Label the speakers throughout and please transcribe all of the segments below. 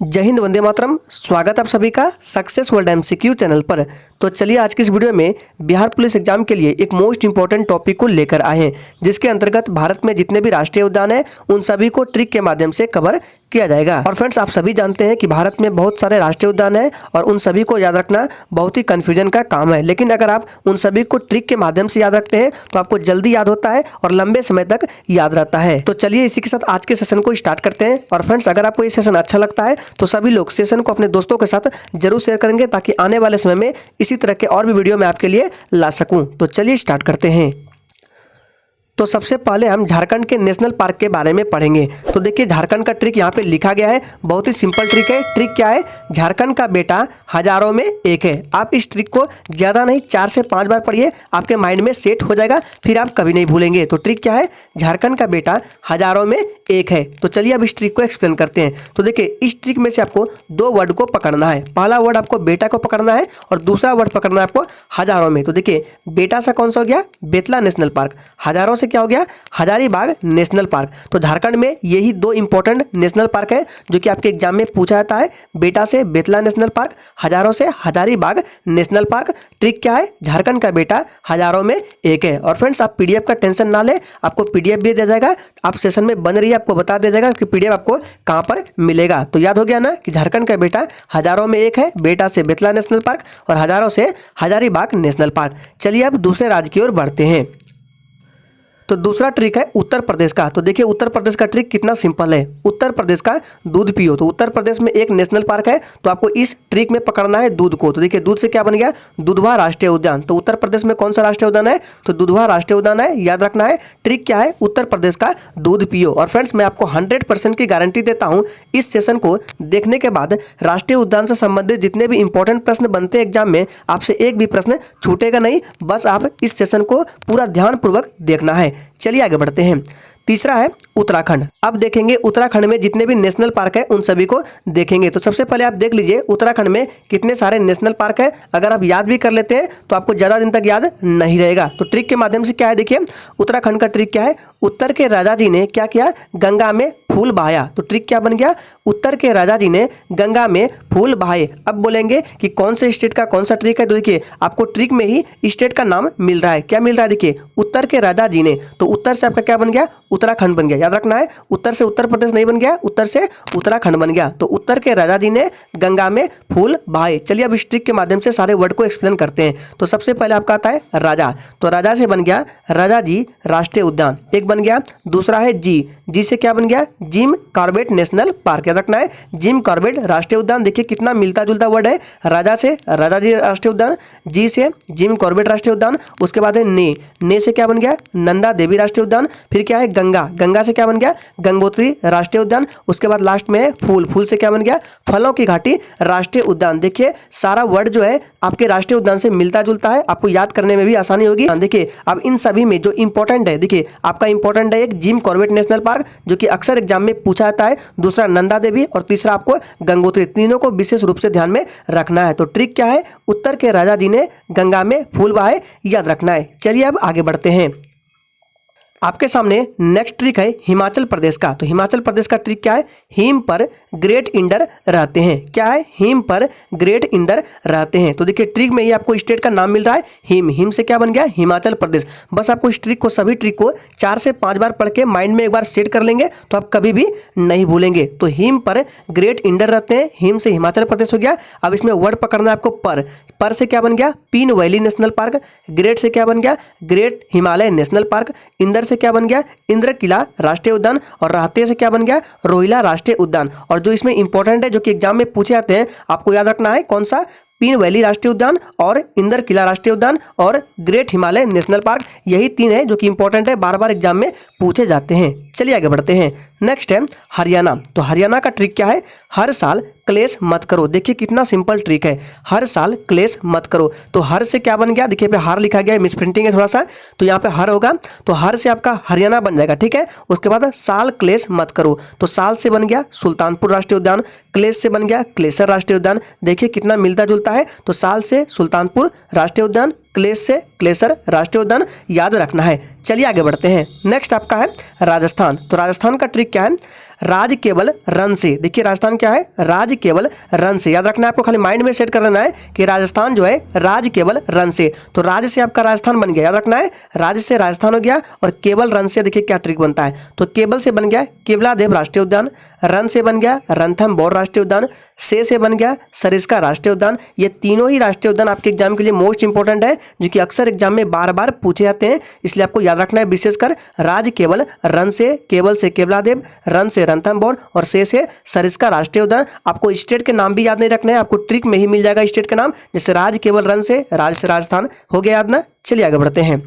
Speaker 1: जय हिंद, वंदे मातरम। स्वागत आप सभी का सक्सेस वर्ल्ड एमसीक्यू चैनल पर। तो चलिए आज की इस वीडियो में बिहार पुलिस एग्जाम के लिए एक मोस्ट इंपॉर्टेंट टॉपिक को लेकर आए हैं, जिसके अंतर्गत भारत में जितने भी राष्ट्रीय उद्यान हैं उन सभी को ट्रिक के माध्यम से कवर किया जाएगा। और फ्रेंड्स, आप सभी जानते हैं कि भारत में बहुत सारे राष्ट्रीय उद्यान हैं और उन सभी को याद रखना बहुत ही कंफ्यूजन का काम है। लेकिन अगर आप उन सभी को ट्रिक के माध्यम से याद रखते हैं तो आपको जल्दी याद होता है और लंबे समय तक याद रहता है। तो चलिए इसी के साथ आज के सेशन को स्टार्ट करते हैं। और फ्रेंड्स, अगर आपको ये सेशन अच्छा लगता है तो सभी लोग सेशन को अपने दोस्तों के साथ जरूर शेयर करेंगे, ताकि आने वाले समय में इसी तरह के और भी वीडियो मैं आपके लिए ला सकूं। तो चलिए स्टार्ट करते हैं। तो सबसे पहले हम झारखंड के नेशनल पार्क के बारे में पढ़ेंगे। तो देखिए, झारखंड का ट्रिक यहाँ पे लिखा गया है। बहुत ही सिंपल ट्रिक है। ट्रिक क्या है? झारखंड का बेटा हजारों में एक है। आप इस ट्रिक को ज़्यादा नहीं 4 से 5 बार पढ़िए, आपके माइंड में सेट हो जाएगा, फिर आप कभी नहीं भूलेंगे। तो ट्रिक क्या है? झारखंड का बेटा हजारों में एक है। तो चलिए अब इस ट्रिक को एक्सप्लेन करते हैं। तो देखिए, इस ट्रिक में से आपको 2 वर्ड को पकड़ना है। पहला वर्ड आपको बेटा को पकड़ना है और दूसरा वर्ड पकड़ना है आपको हजारों में। तो देखिए, बेटा सा कौन सा हो गया? Betla national park. हजारों से क्या हो गया? Hazaribagh national park. तो झारखंड में यही 2 इंपॉर्टेंट नेशनल पार्क है जो कि आपके एग्जाम में पूछा जाता है। बेटा से बेतला नेशनल पार्क, हजारों से हजारीबाग नेशनल पार्क। ट्रिक क्या है? झारखंड का बेटा हजारों में एक है। और फ्रेंड्स, आप पीडीएफ का टेंशन ना ले, आपको पीडीएफ भी दिया जाएगा। आप सेशन में बन रही है, आपको बता दिया जाएगा कि पीडीएफ आपको कहां पर मिलेगा। तो याद हो गया ना कि झारखंड का बेटा हजारों में एक है। बेटा से बेतला नेशनल पार्क और हजारों से हजारीबाग नेशनल पार्क। चलिए अब दूसरे राज्य की ओर बढ़ते हैं। तो दूसरा ट्रिक है उत्तर प्रदेश का। तो देखिए, उत्तर प्रदेश का ट्रिक कितना सिंपल है। उत्तर प्रदेश का दूध पियो। तो उत्तर प्रदेश में एक नेशनल पार्क है, तो आपको इस ट्रिक में पकड़ना है दूध को। तो देखिए, दूध से क्या बन गया? दुधवा राष्ट्रीय उद्यान। तो उत्तर प्रदेश में कौन सा राष्ट्रीय उद्यान है? तो दुधवा राष्ट्रीय उद्यान है। याद रखना है। ट्रिक क्या है? उत्तर प्रदेश का दूध पियो। और फ्रेंड्स, मैं आपको 100% की गारंटी देता हूँ, इस सेशन को देखने के बाद राष्ट्रीय उद्यान से संबंधित जितने भी इंपॉर्टेंट प्रश्न बनते हैं एग्जाम में, आपसे एक भी प्रश्न छूटेगा नहीं। बस आप इस सेशन को पूरा ध्यानपूर्वक देखना है। चलिए आगे बढ़ते हैं। तीसरा है उत्तराखंड। अब देखेंगे उत्तराखंड में जितने भी नेशनल पार्क है उन सभी को देखेंगे। तो सबसे पहले आप देख लीजिए उत्तराखंड में कितने सारे नेशनल पार्क है। अगर आप याद भी कर लेते हैं तो आपको ज़्यादा दिन तक याद नहीं रहेगा। तो ट्रिक के माध्यम से क्या है, देखिए उत्तराखंड का ट्रिक क्या है? उत्तर के राजा जी ने क्या किया? गंगा में फूल बहाया। तो ट्रिक क्या बन गया? उत्तर के राजा जी ने गंगा में फूल बहाए। अब बोलेंगे कि कौन से स्टेट का कौन सा ट्रिक है। तो देखिए, आपको ट्रिक में ही स्टेट का नाम मिल रहा है। क्या मिल रहा है? देखिए, उत्तर के राजा जी ने। तो उत्तर से आपका क्या बन गया? उत्तराखंड बन गया। याद रखना है, उत्तर से उत्तर प्रदेश नहीं बन गया, उत्तर से उत्तराखंड बन गया। तो उत्तर के राजा जी ने गंगा में फूल बहाए। चलिए अब इस ट्रिक के माध्यम से सारे वर्ड को एक्सप्लेन करते हैं। तो सबसे पहले आपका आता है राजा। तो राजा से बन गया राजा जी राष्ट्रीय उद्यान, एक बन गया। दूसरा है जी। जी से क्या बन गया? Jim Corbett national park. याद रखना है, जिम कॉर्बेट राष्ट्रीय उद्यान। देखिए कितना मिलता जुलता वर्ड है। राजा से राजा जी राष्ट्रीय उद्यान, जी से जिम कॉर्बेट राष्ट्रीय उद्यान। उसके बाद है ने से क्या बन गया? नंदा देवी राष्ट्रीय उद्यान। फिर क्या है? गंगा। गंगा से क्या बन गया? गंगोत्री राष्ट्रीय उद्यान। उसके बाद लास्ट में है फूल। फूल से क्या बन गया? फलों की घाटी राष्ट्रीय उद्यान। देखिए सारा वर्ड जो है आपके राष्ट्रीय उद्यान से मिलता जुलता है, आपको याद करने में भी आसानी होगी। देखिए अब इन सभी में जो इंपॉर्टेंट है, देखिए आपका इंपॉर्टेंट है एक जिम कॉर्बेट नेशनल पार्क जो कि अक्सर एग्जाम में पूछा जाता है, दूसरा नंदा देवी और तीसरा आपको गंगोत्री। तीनों को विशेष रूप से ध्यान में रखना है। तो ट्रिक क्या है? उत्तर के राजा जी ने गंगा में फूल बहाए, याद रखना है। चलिए अब आगे बढ़ते हैं। आपके सामने नेक्स्ट ट्रिक है हिमाचल प्रदेश का। तो हिमाचल प्रदेश का ट्रिक क्या है? हिम पर ग्रेट इंडर रहते हैं। क्या है? हिम पर ग्रेट इंडर रहते हैं। तो देखिए ट्रिक में ही आपको स्टेट का नाम मिल रहा है हिम। हिम से क्या बन गया? हिमाचल प्रदेश। बस आपको इस ट्रिक को, सभी ट्रिक को 4 से 5 बार पढ़ के माइंड में एक बार सेट कर लेंगे तो आप कभी भी नहीं भूलेंगे। तो हिम पर ग्रेट इंडर रहते हैं। हिम से हिमाचल प्रदेश हो गया। अब इसमें वर्ड पकड़ना है आपको पर। पर से क्या बन गया? पीन वैली नेशनल पार्क। ग्रेट से क्या बन गया? Great Himalaya national park. Inder से क्या बन गया? इंद्र किला राष्ट्रीय उद्यान। और रहते से क्या बन गया? रोहिला राष्ट्रीय उद्यान। और जो इसमें इंपॉर्टेंट है, जो कि एग्जाम में पूछे जाते हैं, आपको याद रखना है कौन सा? पीन वैली राष्ट्रीय उद्यान और इंदर किला राष्ट्रीय उद्यान और ग्रेट हिमालय नेशनल पार्क। यही 3 है जो कि इंपॉर्टेंट है, बार बार एग्जाम में पूछे जाते हैं। चलिए आगे बढ़ते हैं। नेक्स्ट है हरियाणा। तो हरियाणा का ट्रिक क्या है? हर साल क्लेश मत करो। देखिए कितना सिंपल ट्रिक है, हर साल क्लेश मत करो। तो हर से क्या बन गया? देखिए पे हार लिखा गया है, मिस प्रिंटिंग है थोड़ा सा, तो यहाँ पे हर होगा। तो हर से आपका हरियाणा बन जाएगा, ठीक है। उसके बाद साल क्लेश मत करो। तो साल से बन गया सुल्तानपुर राष्ट्रीय उद्यान। क्लेश से बन गया क्लेशर राष्ट्रीय उद्यान। देखिए कितना मिलता जुलता है। तो साल से सुल्तानपुर राष्ट्रीय उद्यान, क्लेसर राष्ट्रीय उद्यान याद रखना है। चलिए आगे बढ़ते हैं। नेक्स्ट आपका है राजस्थान। तो राजस्थान का ट्रिक क्या है? राज केवल रन से। देखिए राजस्थान क्या है? राज केवल रन से। याद रखना है, आपको खाली माइंड में सेट कर लेना है कि राजस्थान जो है राज केवल रन से। तो राज से आपका राजस्थान बन गया, याद रखना है, राज से राजस्थान हो गया। और केवल रन से देखिए क्या ट्रिक बनता है। तो केवल से बन गया केवलादेव राष्ट्रीय उद्यान, रन से बन गया रणथंभौर राष्ट्रीय उद्यान, से बन गया सरिस्का राष्ट्रीय उद्यान। ये तीनों ही राष्ट्रीय उद्यान आपके एग्जाम के लिए मोस्ट इंपॉर्टेंट है, जो कि अक्सर एग्जाम में बार बार पूछे जाते हैं, इसलिए आपको याद रखना है विशेषकर राज केवल रन से, केवल से केवलादेव, रन से रणथंभौर और से सरिस्का राष्ट्रीय उद्यान। आपको स्टेट के नाम भी याद नहीं रखना है, आपको ट्रिक में ही मिल जाएगा स्टेट का नाम, जैसे राज केवल रन से राजस्थान हो गया याद ना। चलिए आगे बढ़ते हैं।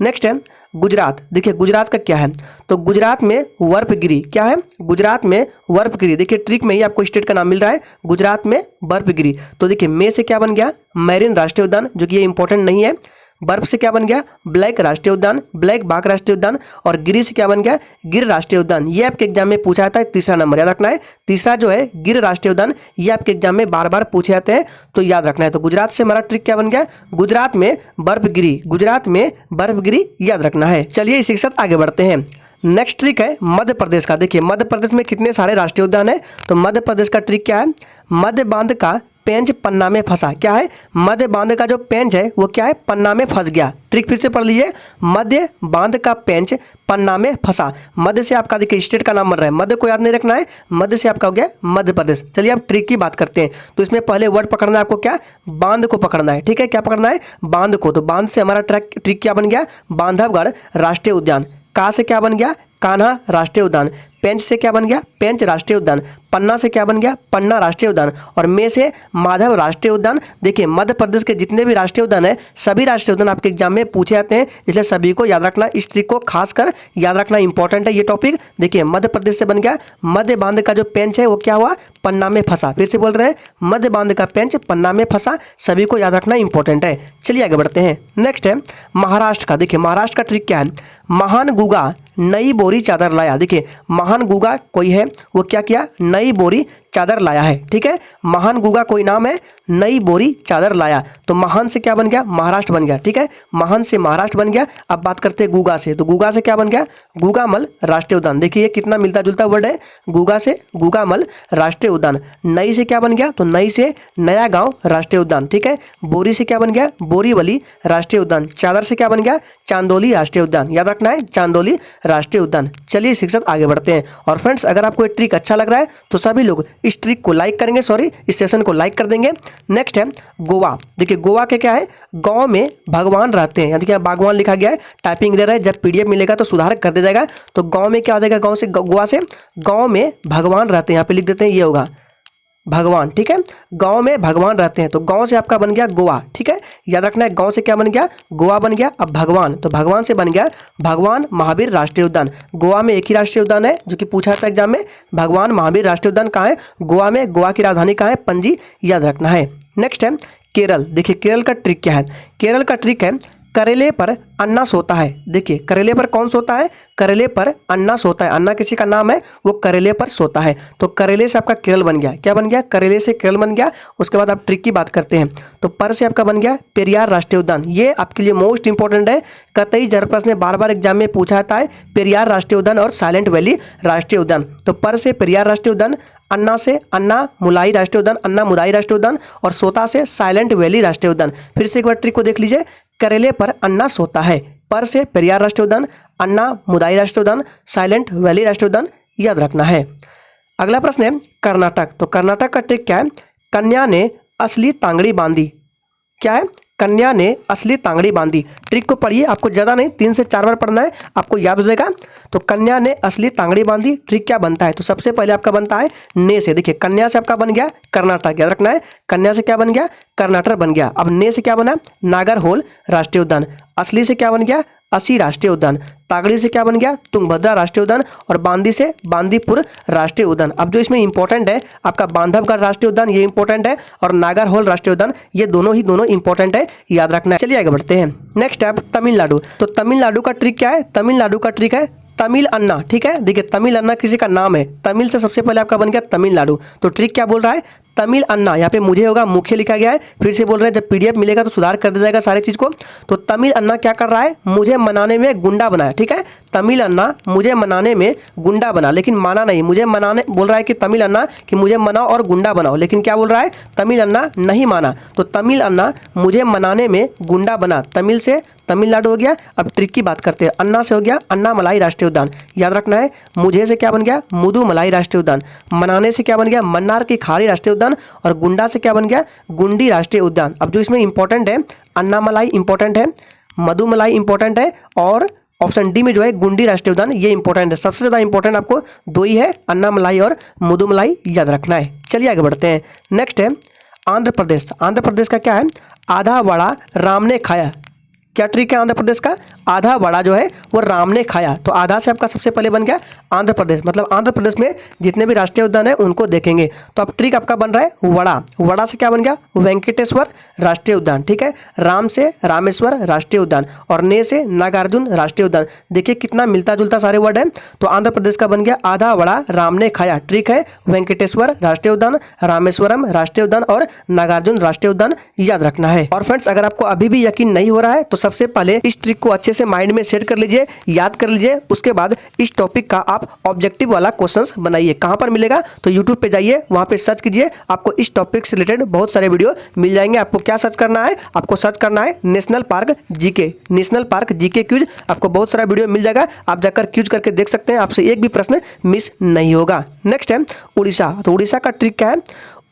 Speaker 1: नेक्स्ट है गुजरात। देखिए गुजरात का क्या है? तो गुजरात में बर्फगिरी। क्या है? गुजरात में बर्फगिरी। देखिए ट्रिक में ही आपको स्टेट का नाम मिल रहा है, गुजरात में बर्फगिरी। तो देखिए में से क्या बन गया? मैरिन राष्ट्रीय उद्यान, जो कि ये इंपॉर्टेंट नहीं है। बर्फ से क्या बन गया? ब्लैक राष्ट्रीय उद्यान, ब्लैक बाघ राष्ट्रीय उद्यान। और गिरी से क्या बन गया? गिर राष्ट्रीय उद्यान। ये आपके एग्जाम में पूछा जाता है, तीसरा नंबर याद रखना है। तीसरा जो है गिर राष्ट्रीय उद्यान, ये आपके एग्जाम में बार बार पूछे जाते हैं, तो याद रखना है। तो गुजरात से हमारा ट्रिक क्या बन गया? गुजरात में बर्फगिरी, गुजरात में बर्फगिरी याद रखना है। चलिए इसी के साथ आगे बढ़ते हैं। नेक्स्ट ट्रिक है मध्य प्रदेश का। देखिए मध्य प्रदेश में कितने सारे राष्ट्रीय उद्यान है? तो मध्य प्रदेश का ट्रिक क्या है? मध्य बांध का पेंच पन्ना में फंसा। क्या है? मध्य बांध का जो पेंच है वो क्या है? पन्ना में फंस गया। ट्रिक फिर से पढ़ लीजिए, मध्य बांध का पेंच पन्ना में फंसा। मध्य से आपका देखिए स्टेट का नाम बन रहा है, मध्य को याद नहीं रखना है, मध्य से आपका हो गया मध्य प्रदेश। चलिए अब ट्रिक की बात करते हैं। तो इसमें पहले वर्ड पकड़ना है आपको, क्या? बांध को पकड़ना है। ठीक है, क्या पकड़ना है? बांध को। तो बांध से हमारा ट्रिक क्या बन गया? बांधवगढ़ राष्ट्रीय उद्यान। का से क्या बन गया? कान्हा राष्ट्रीय उद्यान। पेंच से क्या बन गया? पेंच राष्ट्रीय उद्यान। पन्ना से क्या बन गया? पन्ना राष्ट्रीय उद्यान। और में से माधव राष्ट्रीय उद्यान। देखिए मध्य प्रदेश के जितने भी राष्ट्रीय उद्यान है, सभी राष्ट्रीय उद्यान आपके एग्जाम में पूछे जाते हैं, इसलिए सभी को याद रखना। इस ट्रिक को खासकर याद रखना इंपॉर्टेंट है ये टॉपिक। देखिए मध्य प्रदेश से बन गया मध्य बांध का जो पेंच है वो क्या हुआ? पन्ना में फंसा। फिर से बोल रहे हैं, मध्य बांध का पेंच पन्ना में फंसा। सभी को याद रखना इंपॉर्टेंट है। चलिए आगे बढ़ते हैं। नेक्स्ट है महाराष्ट्र का। देखिए महाराष्ट्र का ट्रिक क्या है? महान गुगा नई बोरी चादर लाया। देखिए महान गुगा कोई है, वो क्या किया? नई बोरी चादर लाया है। ठीक है, महान गुगा कोई नाम है, नई बोरी चादर लाया। तो महान से क्या बन गया? महाराष्ट्र बन गया। ठीक है, महान से महाराष्ट्र बन गया। अब बात करते हैं गुगा से। तो गुगा से क्या बन गया? गुगामल राष्ट्रीय उद्यान। देखिए ये कितना मिलता जुलता वर्ड है, गुगा से गुगामल राष्ट्रीय उद्यान। नई से क्या बन गया? तो नई से नया गांव राष्ट्रीय उद्यान। ठीक है, बोरी से क्या बन गया? बोरीवली राष्ट्रीय उद्यान। चादर से क्या बन गया? चांदोली राष्ट्रीय उद्यान। याद रखना है, चांदोली राष्ट्रीय उद्यान। चलिए इसी के साथ आगे बढ़ते हैं। और फ्रेंड्स अगर आपको ये ट्रिक अच्छा लग रहा है तो सभी लोग इस ट्रिक को लाइक करेंगे, इस सेशन को लाइक कर देंगे। नेक्स्ट है गोवा। देखिए गोवा के क्या है? गांव में भगवान रहते हैं। देखिए बागवान लिखा गया है, टाइपिंग एरर है, जब पीडीएफ मिलेगा तो सुधार कर दिया जाएगा। तो गांव में क्या आ जाएगा? गांव से गोवा से गांव में भगवान रहते हैं, यहाँ पे लिख देते हैं, ये होगा भगवान। ठीक है, गांव में भगवान रहते हैं। तो गांव से आपका बन गया गोवा। ठीक है, याद रखना है, गांव से क्या बन गया? गोवा बन गया। अब भगवान, तो भगवान से बन गया भगवान महावीर राष्ट्रीय उद्यान। गोवा में एक ही राष्ट्रीय उद्यान है जो कि पूछा था एग्जाम में, भगवान महावीर राष्ट्रीय उद्यान कहाँ है? गोवा में। गोवा की राजधानी कहाँ है? पणजी, याद रखना है। नेक्स्ट है केरल। देखिए केरल का ट्रिक क्या है? केरल का ट्रिक है करेले पर अन्ना सोता है। देखिए करेले पर कौन सोता है? करेले पर अन्ना सोता है। अन्ना किसी का नाम है, वो करेले पर सोता है। तो करेले से आपका केरल बन गया। क्या बन गया? करेले से केरल बन गया। उसके बाद आप ट्रिक की बात करते हैं। तो पर से आपका बन गया पेरियार राष्ट्रीय उद्यान। ये आपके लिए मोस्ट इंपॉर्टेंट है, कतई जरप्रश्न ने बार बार एग्जाम में पूछा जाता है, पेरियार राष्ट्रीय उद्यान और साइलेंट वैली राष्ट्रीय उद्यान। तो पर से पेरियार राष्ट्रीय उद्यान, अन्ना से अन्ना मुलाई राष्ट्रीय उद्यान, अन्ना मुदाई राष्ट्रीय उद्यान, और सोता से साइलेंट वैली राष्ट्रीय उद्यान। फिर से एक बार ट्रिक को देख लीजिए, करेले पर अन्ना सोता है, पर से पेरियार राष्ट्रीय उद्यान, अन्ना मुदाई राष्ट्रीय उद्यान, साइलेंट वैली राष्ट्रीय उद्यान, याद रखना है। अगला प्रश्न है कर्नाटक। तो कर्नाटक का ट्रिक क्या है? कन्या ने असली तांगड़ी बांधी। क्या है? कन्या ने असली तांगड़ी बांधी। ट्रिक को पढ़िए, आपको ज़्यादा नहीं 3 से 4 बार पढ़ना है, आपको याद हो जाएगा। तो कन्या ने असली तांगड़ी बांधी, ट्रिक क्या बनता है? तो सबसे पहले आपका बनता है ने से। देखिए कन्या से आपका बन गया कर्नाटक, याद रखना है, कन्या से क्या बन गया? कर्नाटक बन गया। अब ने से क्या बना? नागरहोल राष्ट्रीय उद्यान। असली से क्या बन गया? असी राष्ट्रीय उद्यान। तागड़ी से क्या बन गया? तुंगभद्रा राष्ट्रीय उद्यान। और बांदी से बांदीपुर राष्ट्रीय उद्यान। अब जो इसमें इंपॉर्टेंट है आपका बांधवगढ़ राष्ट्रीय उद्यान, ये इंपॉर्टेंट है, और नागरहोल राष्ट्रीय उद्यान, ये दोनों इंपॉर्टेंट है, याद रखना है। चलिए आगे बढ़ते हैं। नेक्स्ट है तमिलनाडु। तो तमिलनाडु का ट्रिक क्या है? तमिलनाडु का ट्रिक है तमिल अन्ना। ठीक है, देखिए तमिल अन्ना किसी का नाम है, तमिल से सबसे पहले आपका बन गया तमिलनाडु। तो ट्रिक क्या बोल रहा है? तमिल अन्ना, यहाँ पे मुझे होगा, मुख्य लिखा गया है। फिर से बोल रहे हैं जब पीडीएफ मिलेगा तो सुधार कर दिया जाएगा सारी चीज़ को। तो तमिल अन्ना क्या कर रहा है, मुझे मनाने में गुंडा बना है, ठीक है। तमिल अन्ना मुझे मनाने में गुंडा बना, लेकिन माना नहीं, मुझे मनाने बोल रहा है कि तमिल अन्ना कि मुझे मनाओ और गुंडा बनाओ, लेकिन क्या बोल रहा है, तमिल अन्ना नहीं माना। तो तमिल अन्ना मुझे मनाने में गुंडा बना, तमिल से तमिलनाडु हो गया। अब ट्रिक की बात करते हैं, अन्ना से हो गया अन्नामलाई राष्ट्रीय उद्यान, याद रखना है। मुझे से क्या बन गया, मुदुमलाई राष्ट्रीय उद्यान। मनाने से क्या बन गया, मन्नार की खाड़ी राष्ट्रीय उद्यान। और गुंडा से क्या बन गया, गुंडी राष्ट्रीय उद्यान। अब जो इसमें इंपॉर्टेंट है, अन्नामलाई इंपॉर्टेंट है, मधुमलाई इंपॉर्टेंट है, और ऑप्शन डी में जो है गुंडी राष्ट्रीय उद्यान ये इंपॉर्टेंट है। सबसे ज़्यादा इंपॉर्टेंट आपको दो ही है, अन्नामलाई और मुदुमलाई, याद रखना है। चलिए आगे बढ़ते हैं। नेक्स्ट है आंध्र प्रदेश। आंध्र प्रदेश का क्या है, आधा वड़ा राम ने खाया। क्या ट्रिक है आंध्र प्रदेश का, आधा वड़ा जो है वो राम ने खाया। तो आधा से आपका सबसे पहले बन गया आंध्र प्रदेश, मतलब आंध्र प्रदेश में जितने भी राष्ट्रीय उद्यान है उनको देखेंगे। तो अब ट्रिक आपका बन रहा है वड़ा। वड़ा से क्या बन गया, वेंकटेश्वर राष्ट्रीय उद्यान, ठीक है। राम से रामेश्वर राष्ट्रीय उद्यान, और ने से नागार्जुन राष्ट्रीय उद्यान। देखिए कितना मिलता जुलता सारे वर्ड है। तो आंध्र प्रदेश का बन गया आधा वड़ा राम ने खाया। ट्रिक है वेंकटेश्वर राष्ट्रीय उद्यान, रामेश्वरम राष्ट्रीय उद्यान और नागार्जुन राष्ट्रीय उद्यान, याद रखना है। और फ्रेंड्स अगर आपको अभी भी यकीन नहीं हो रहा है तो सबसे पहले इस ट्रिक को अच्छे से माइंड में सेट कर लीजिए, याद कर लीजिए। उसके बाद इस टॉपिक का आप ऑब्जेक्टिव वाला क्वेश्चंस बनाइए। कहां पर मिलेगा, तो यूट्यूब पे जाइए, वहां पे सर्च कीजिए, आपको इस टॉपिक से रिलेटेड बहुत सारे वीडियो मिल जाएंगे। आपको क्या सर्च करना है, आपको सर्च करना है national park GK, national park GK quiz. आपको बहुत सारा वीडियो मिल जाएगा, आप जाकर क्यूज करके देख सकते हैं, आपसे एक भी प्रश्न मिस नहीं होगा। नेक्स्ट है उड़ीसा। तो उड़ीसा का ट्रिक क्या है,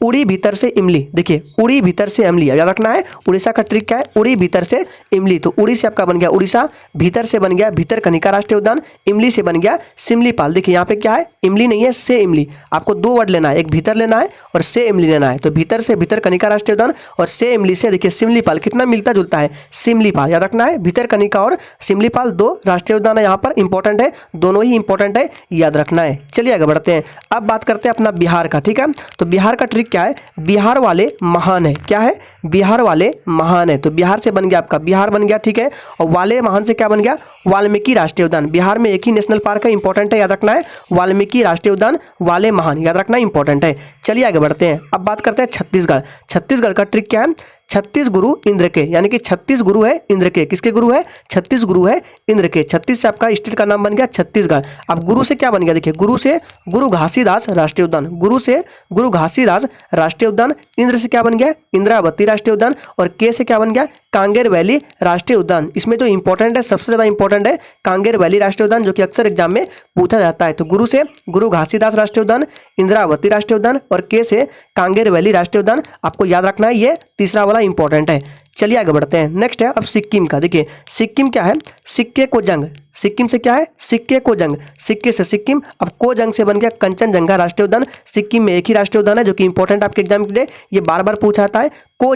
Speaker 1: उड़ी भीतर से इमली। देखिए उड़ी भीतर से इमली, याद रखना है। उड़ीसा का ट्रिक क्या है, उड़ी भीतर से इमली। तो उड़ी से आपका बन गया उड़ीसा, भीतर से बन गया भीतरकनिका राष्ट्रीय उद्यान, इमली से बन गया सिमलीपाल। देखिए यहाँ पे क्या है, इमली नहीं है, से इमली। आपको दो वर्ड लेना है, एक भीतर लेना है और से इमली लेना है। तो भीतर से भीतरकनिका राष्ट्रीय उद्यान और से इमली से देखिए सिमलीपाल, कितना मिलता जुलता है, सिमलीपाल, याद रखना है। भीतरकनिका और सिमलीपाल दो राष्ट्रीय उद्यान है, यहाँ पर इंपॉर्टेंट है, दोनों ही इंपॉर्टेंट है, याद रखना है। चलिए आगे बढ़ते हैं। अब बात करते हैं अपना बिहार का, ठीक है। तो बिहार का ट्रिक क्या है, बिहार वाले महान है। क्या है, बिहार वाले महान है। तो बिहार से बन गया आपका बिहार बन गया, ठीक है। और वाले महान से क्या बन गया, वाल्मीकि राष्ट्रीय उद्यान। बिहार में एक ही नेशनल पार्क है, इंपॉर्टेंट है, याद रखना है। वाल्मीकि राष्ट्रीय उद्यान, वाले महान, याद रखना इंपॉर्टेंट है। चलिए आगे बढ़ते हैं। अब बात करते हैं छत्तीसगढ़। छत्तीसगढ़ का ट्रिक क्या है, 36 गुरु इंद्र के, यानी कि 36 गुरु है इंद्र के। किसके गुरु है, 36 गुरु है इंद्र के। 36 से आपका स्टेट का नाम बन गया छत्तीसगढ़। अब गुरु से क्या बन गया, देखिए गुरु से गुरु घासीदास राष्ट्रीय उद्यान, गुरु से गुरु घासीदास राष्ट्रीय उद्यान। इंद्र से क्या बन गया, इंद्रावती राष्ट्रीय उद्यान। और के से क्या बन गया, कांगेर वैली राष्ट्रीय उद्यान। इसमें जो इंपॉर्टेंट है, सबसे ज्यादा इंपॉर्टेंट है कांगेर वैली राष्ट्रीय उद्यान, जो कि अक्सर एग्जाम में पूछा जाता है। तो गुरु से गुरु घासीदास राष्ट्रीय उद्यान, इंद्रावती राष्ट्रीय उद्यान और के से कांगेर वैली राष्ट्रीय उद्यान, आपको याद रखना है, ये तीसरा वाला इंपॉर्टेंट है। चलिए आगे बढ़ते हैं। नेक्स्ट है अब सिक्किम का। देखिए सिक्किम क्या है, सिक्के को जंग। सिक्किम से क्या है, सिक्के को जंग, सिक्के से सिक्किम। अब को जंग से बन गया कंचनजंगा राष्ट्रीय उद्यान। सिक्किम में एक ही राष्ट्रीय उद्यान है जो कि इंपॉर्टेंट आपके एग्जाम के लिए, ये बार बार पूछा जाता है। को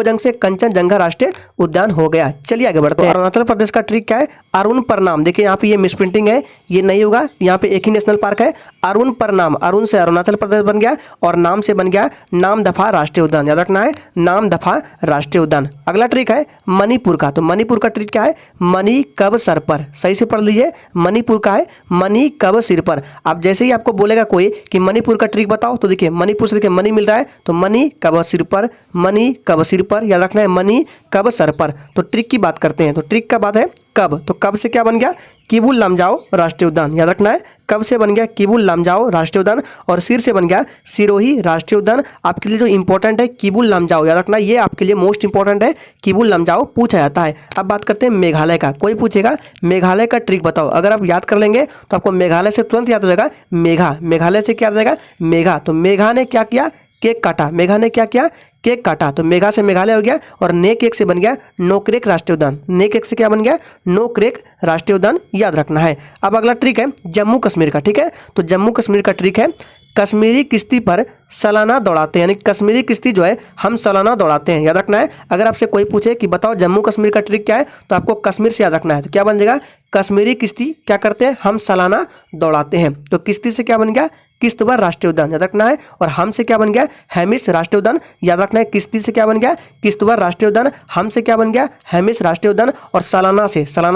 Speaker 1: जंग से कंचनजंगा राष्ट्रीय उद्यान हो गया। चलिए आगे बढ़ते हैं। अरुणाचल प्रदेश का ट्रिक क्या है, अरुण प्रणाम। देखिए यहाँ पे ये मिसप्रिंटिंग है, ये नहीं होगा, यहाँ पे एक ही नेशनल पार्क है, अरुण प्रणाम। अरुण से अरुणाचल प्रदेश बन गया और नाम से बन गया नामदफा राष्ट्रीय उद्यान, याद रखना है, नामदफा राष्ट्रीय उद्यान। अगला ट्रिक है मणिपुर का। तो मणिपुर का ट्रिक क्या है, मणि कब सर पर, सही से पढ़ लीजिए। मणिपुर का है मणि कब सिर पर। आप जैसे ही आपको बोलेगा कोई कि मणिपुर का ट्रिक बताओ, तो देखिए मणिपुर से देखिए मणि मिल रहा है, तो मणि कब सिर पर, मणि कब सिर पर, याद रखना है, मणि कब सर पर। तो ट्रिक की बात करते हैं। तो ट्रिक का बात है कब। तो कब से क्या बन गया, किबुल लामजाओ राष्ट्रीय उद्यान, याद रखना है। कब से बन गया किबुल लामजाओ राष्ट्रीय उद्यान और सिर से बन गया सिरोही राष्ट्रीय उद्यान। आपके लिए जो इंपॉर्टेंट है किबुल लामजाओ, याद रखना, ये आपके लिए मोस्ट इंपॉर्टेंट है, किबुल लामजाओ पूछा जाता है। अब बात करते हैं मेघालय का। कोई पूछेगा मेघालय का ट्रिक बताओ, अगर आप याद कर लेंगे तो आपको मेघालय से तुरंत याद हो जाएगा मेघा। मेघालय से क्या याद आएगा, मेघा। तो मेघा ने क्या किया, केक काटा। मेघा ने क्या किया, केक काटा। तो मेघा से मेघालय हो गया और नेक से बन गया नोकरेक राष्ट्रीय उद्यान। नेक से क्या बन गया, नोकरेक राष्ट्रीय उद्यान, याद रखना है। अब अगला ट्रिक है जम्मू कश्मीर का, ठीक है। तो जम्मू कश्मीर का ट्रिक है कश्मीरी किश्ती पर सालाना दौड़ाते हैं, यानी कश्मीरी किश्ती जो है हम सालाना दौड़ाते हैं, याद रखना है। अगर आपसे कोई पूछे कि बताओ जम्मू कश्मीर का ट्रिक क्या है, तो आपको कश्मीर से याद रखना है। तो क्या बन जाएगा, कश्मीरी किश्ती क्या करते हैं, हम सालाना दौड़ाते हैं। तो किश्ती से क्या बन गया, किश्तवाड़ राष्ट्रीय उद्यान, याद रखना है। और हम से क्या बन गया, हेमिस राष्ट्रीय उद्यान, याद रखना है। किश्ती से क्या बन गया, किश्तवाड़ राष्ट्रीय उद्यान। हम से क्या बन गया, हेमिस राष्ट्रीय उद्यान। और सालाना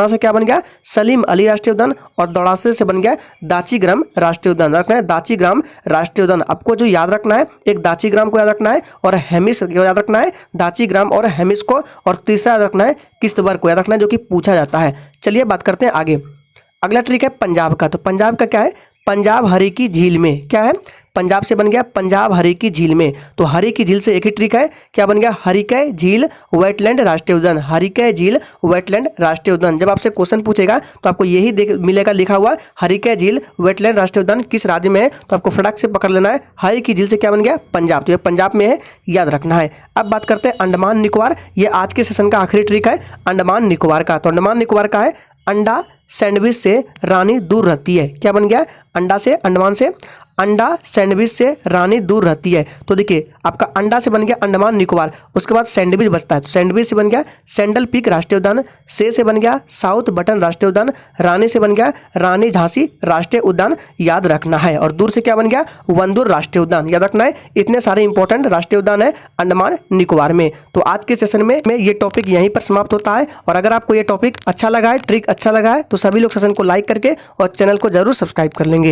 Speaker 1: से क्या बन गया, सलीम अली राष्ट्रीय उद्यान। और दौड़ाते से बन गया दाची ग्राम राष्ट्रीय उद्यान, रखना है, दाची ग्राम राष्ट्रीय उद्यान। आपको जो याद रखना रखना है, एक दाचीग्राम को याद रखना है और हेमिस को याद रखना है, दाचीग्राम और हेमिस को, और तीसरा याद रखना है किश्तवाड़ को याद रखना है, जो कि पूछा जाता है। चलिए बात करते हैं आगे। अगला ट्रिक है पंजाब का। तो पंजाब का क्या है? पंजाब हरी की झील में। क्या है? पंजाब से बन गया पंजाब हरी की झील में। तो हरी की झील से एक ही ट्रिक है, क्या बन गया? हरिकै झील वेटलैंड राष्ट्रीय उद्यान। हरिकै झील वेटलैंड राष्ट्रीय उद्यान। जब आपसे क्वेश्चन पूछेगा तो आपको यही मिलेगा लिखा हुआ, हरिकै झील वेटलैंड राष्ट्रीय उद्यान किस राज्य में है, तो आपको फटाक से पकड़ लेना है। हरी की झील से क्या बन गया? पंजाब। तो ये पंजाब में है, याद रखना है। अब बात करते हैं अंडमान निकोबार। ये आज के सेशन का आखिरी ट्रिक है अंडमान निकोबार का। तो अंडमान निकोबार का है, अंडा सैंडविच से रानी दूर रहती है। क्या बन गया? अंडा से, अंडमान से, अंडा सैंडविच से रानी दूर रहती है। तो देखिए आपका अंडा से बन गया अंडमान निकोबार, उसके बाद सैंडविच बचता है, तो सैंडविच से बन गया सैंडल पीक राष्ट्रीय उद्यान, से बन गया साउथ बटन राष्ट्रीय उद्यान, रानी से बन गया रानी झांसी राष्ट्रीय उद्यान, याद रखना है। और दूर से क्या बन गया? वंदूर राष्ट्रीय उद्यान, याद रखना है। इतने सारे इंपॉर्टेंट राष्ट्रीय उद्यान है अंडमान निकोबार में। तो आज के सेशन में ये टॉपिक यहीं पर समाप्त होता है। और अगर आपको ये टॉपिक अच्छा लगा है, ट्रिक अच्छा लगा है, तो सभी लोग सेशन को लाइक करके और चैनल को जरूर सब्सक्राइब कर लेंगे।